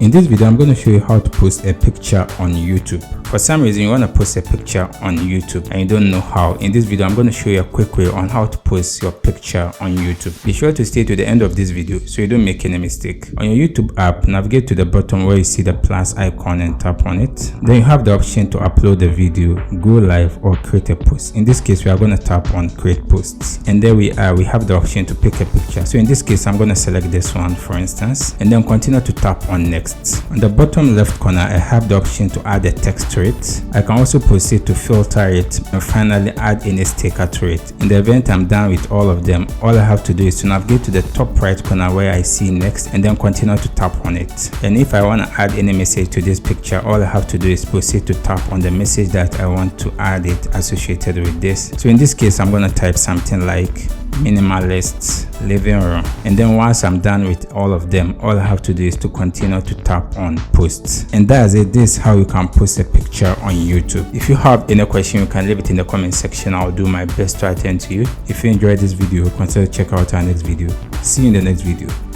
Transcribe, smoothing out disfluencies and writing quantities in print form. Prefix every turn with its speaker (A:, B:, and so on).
A: In this video, I'm going to show you how to post a picture on YouTube. For some reason, you want to post a picture on YouTube and you don't know how. In this video, I'm going to show you a quick way on how to post your picture on YouTube. Be sure to stay to the end of this video so you don't make any mistake. On your YouTube app, navigate to the bottom where you see the plus icon and tap on it. Then you have the option to upload the video, go live, or create a post. In this case, we are going to tap on create posts. And there we are, we have the option to pick a picture. So in this case, I'm going to select this one, for instance, and then continue to tap on next. On the bottom left corner, I have the option to add a text to it. I can also proceed to filter it and finally add any sticker to it. In the event I'm done with all of them, all I have to do is to navigate to the top right corner where I see next and then continue to tap on it. And if I want to add any message to this picture, all I have to do is proceed to tap on the message that I want to add it associated with this. So in this case, I'm going to type something like minimalist living room, and then once I'm done with all of them, all I have to do is to continue to tap on post. And that's it. This is how you can post a picture on YouTube. If you have any question, you can leave it in the comment section. I'll do my best to attend to you. If you enjoyed this video, consider check out our next video. See you in the next video.